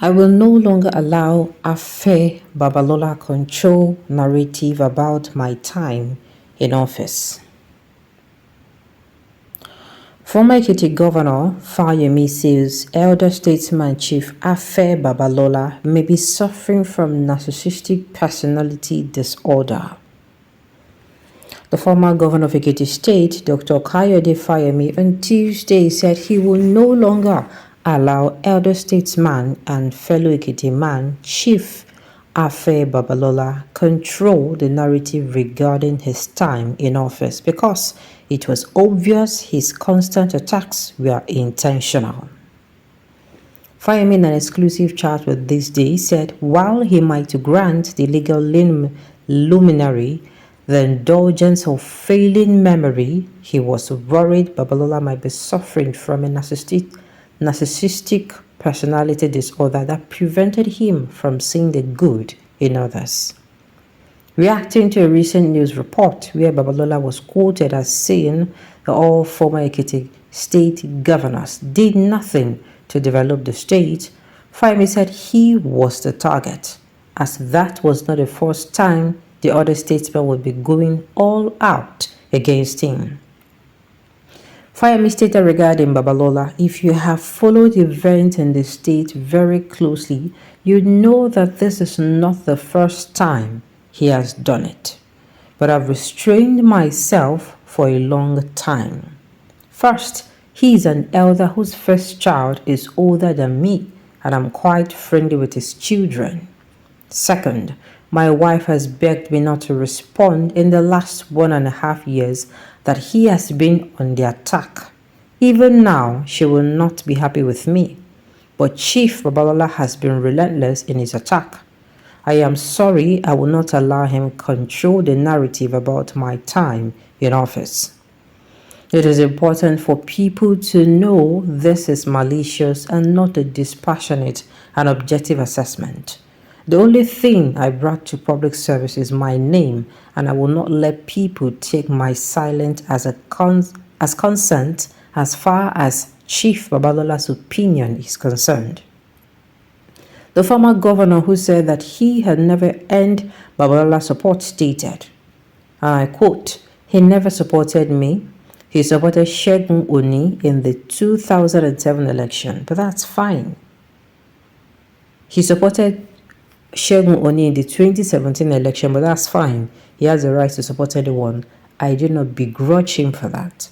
I will no longer allow Afe Babalola control narrative about my time in office. Former Ekiti Governor Fayemi says elder statesman Chief Afe Babalola may be suffering from narcissistic personality disorder. The former governor of Ekiti State, Dr. Kayode Fayemi, on Tuesday said he will no longer allow elder statesman and fellow Ekiti man, Chief Afe Babalola, control the narrative regarding his time in office because it was obvious his constant attacks were intentional. Fayemi, in an exclusive chat with This Day, said while he might grant the legal luminary the indulgence of failing memory, he was worried Babalola might be suffering from a narcissistic personality disorder that prevented him from seeing the good in others. Reacting to a recent news report where Babalola was quoted as saying that all former Ekiti state governors did nothing to develop the state, Fayemi said he was the target, as that was not the first time the other statesmen would be going all out against him. Fayemi stated regarding Babalola, if you have followed events in the state very closely, you know that this is not the first time he has done it. But I've restrained myself for a long time. First, he is an elder whose first child is older than me, and I'm quite friendly with his children. Second, my wife has begged me not to respond in the last 1.5 years that he has been on the attack. Even now, she will not be happy with me. But Chief Babalola has been relentless in his attack. I am sorry, I will not allow him control the narrative about my time in office. It is important for people to know this is malicious and not a dispassionate and objective assessment. The only thing I brought to public service is my name, and I will not let people take my silence as consent as far as Chief Babalola's opinion is concerned. The former governor, who said that he had never earned Babalola's support, stated, and I quote, "He never supported me. He supported Segun Oni in the 2007 election, but that's fine. He supported Segun Oni in the 2017 election, but that's fine. He has the right to support anyone. I do not begrudge him for that.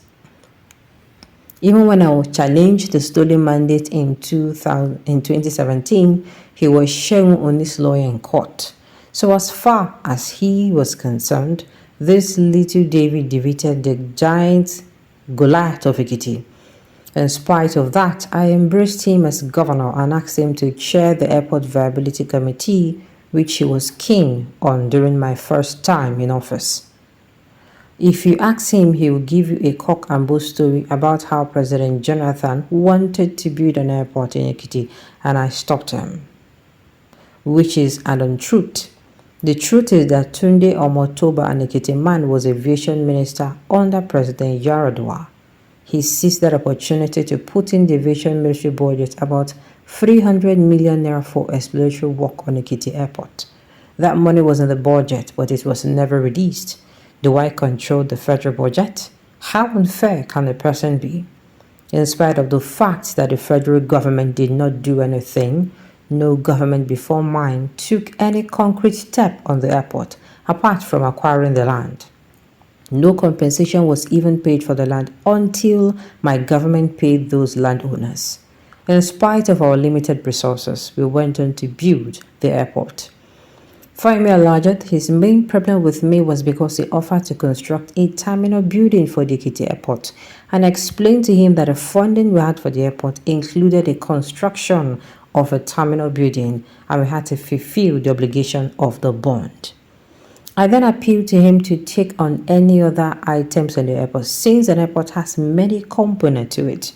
Even when I challenged the stolen mandate in 2017, he was Segun Oni's lawyer in court. So as far as he was concerned, this little David defeated the giant Goliath of Ekiti. In spite of that, I embraced him as governor and asked him to chair the airport viability committee, which he was keen on during my first time in office. If you ask him, he will give you a cock and bull story about how President Jonathan wanted to build an airport in Ekiti and I stopped him, which is an untruth. The truth is that Tunde Omotoba, an Ekiti man, was aviation minister under President Yaradua. He seized that opportunity to put in the aviation military budget about 300 million naira for exploratory work on Ekiti Airport. That money was in the budget, but it was never released. Do I control the federal budget? How unfair can a person be? In spite of the fact that the federal government did not do anything, no government before mine took any concrete step on the airport apart from acquiring the land. No compensation was even paid for the land until my government paid those landowners. In spite of our limited resources, we went on to build the airport. Fayemi alleged his main problem with me was because he offered to construct a terminal building for the Ekiti airport, and I explained to him that the funding we had for the airport included a construction of a terminal building and we had to fulfill the obligation of the bond. I then appealed to him to take on any other items in the airport since an airport has many components to it.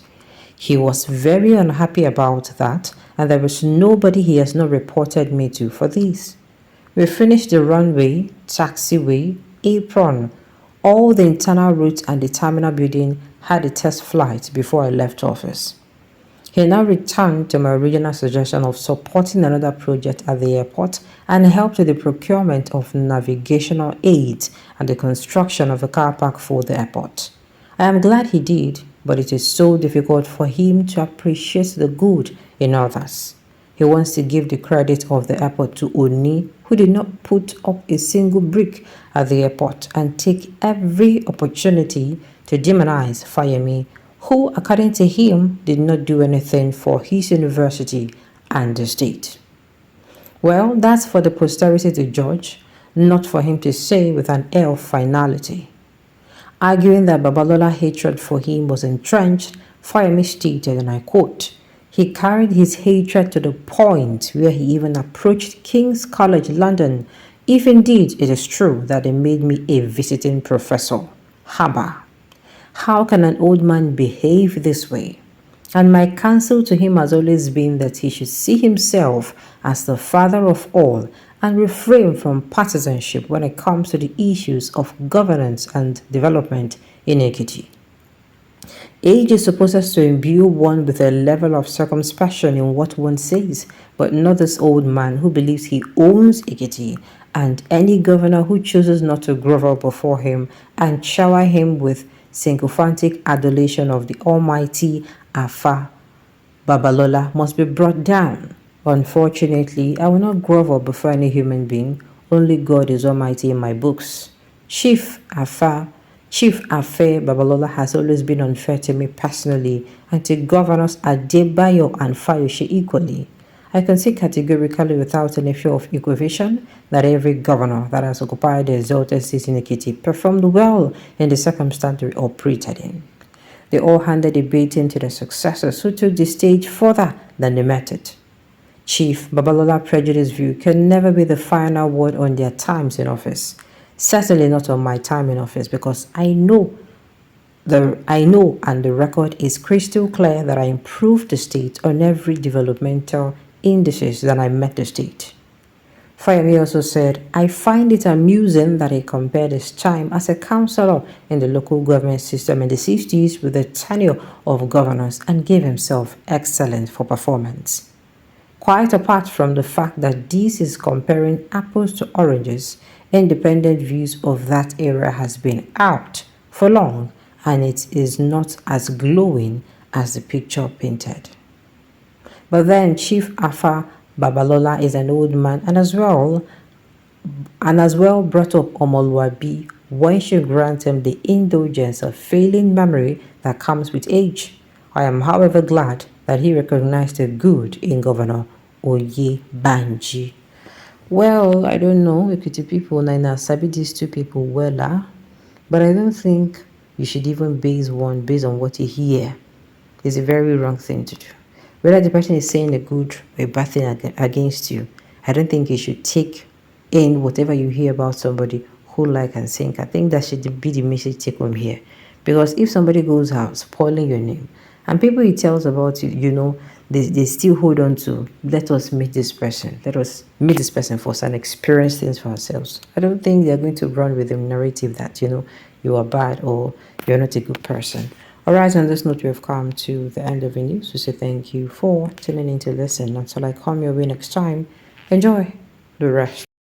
He was very unhappy about that, and there is nobody he has not reported me to for this. We finished the runway, taxiway, apron, all the internal routes, and the terminal building had a test flight before I left office. He now returned to my original suggestion of supporting another project at the airport and helped with the procurement of navigational aids and the construction of a car park for the airport. I am glad he did, but it is so difficult for him to appreciate the good in others. He wants to give the credit of the airport to Oni, who did not put up a single brick at the airport, and take every opportunity to demonize Fayemi, who, according to him, did not do anything for his university and the state. Well, that's for the posterity to judge, not for him to say with an air of finality. Arguing that Babalola hatred for him was entrenched, Fayemi stated, and I quote, "He carried his hatred to the point where he even approached King's College London, if indeed it is true that they made me a visiting professor. Haba. How can an old man behave this way?" And my counsel to him has always been that he should see himself as the father of all and refrain from partisanship when it comes to the issues of governance and development in Ekiti. Age is supposed to imbue one with a level of circumspection in what one says, but not this old man who believes he owns Ekiti and any governor who chooses not to grovel before him and shower him with sycophantic adulation of the almighty Afa Babalola must be brought down. Unfortunately, I will not grovel before any human being. Only God is almighty in my books. Chief Afe Babalola has always been unfair to me personally and to Governors Adebayo and Fayose equally. I can say categorically without any fear of equivocation that every governor that has occupied the exalted seat in Ekiti performed well in the circumstance they operated in. They all handed the baton to their successors who took the stage further than they met it. Chief Babalola prejudice view can never be the final word on their times in office. Certainly not on my time in office, because I know and the record is crystal clear that I improved the state on every developmental indices that I met the state. Fayemi also said, "I find it amusing that he compared his time as a councillor in the local government system in the 60s with the tenure of governors and gave himself excellent for performance." Quite apart from the fact that this is comparing apples to oranges, independent views of that era has been out for long and it is not as glowing as the picture painted. But then Chief Afa Babalola is an old man and as well brought up Omoluabi. One should grant him the indulgence of failing memory that comes with age. I am, however, glad that he recognized the good in Governor Oyebanji. Well, I don't know, Ekiti people, Nina sabi these two people well, but I don't think you should even base one based on what you hear. It's a very wrong thing to do. Whether the person is saying a good or a bad thing against you, I don't think you should take in whatever you hear about somebody who like and think. I think that should be the message take home here. Because if somebody goes out spoiling your name, and people he tells about you, they still hold on to, let us meet this person. Let us meet this person first and experience things for ourselves. I don't think they're going to run with the narrative that, you are bad or you're not a good person. All right, on this note, we have come to the end of the news. We say thank you for tuning in to listen. Until I come your way next time, enjoy the rest.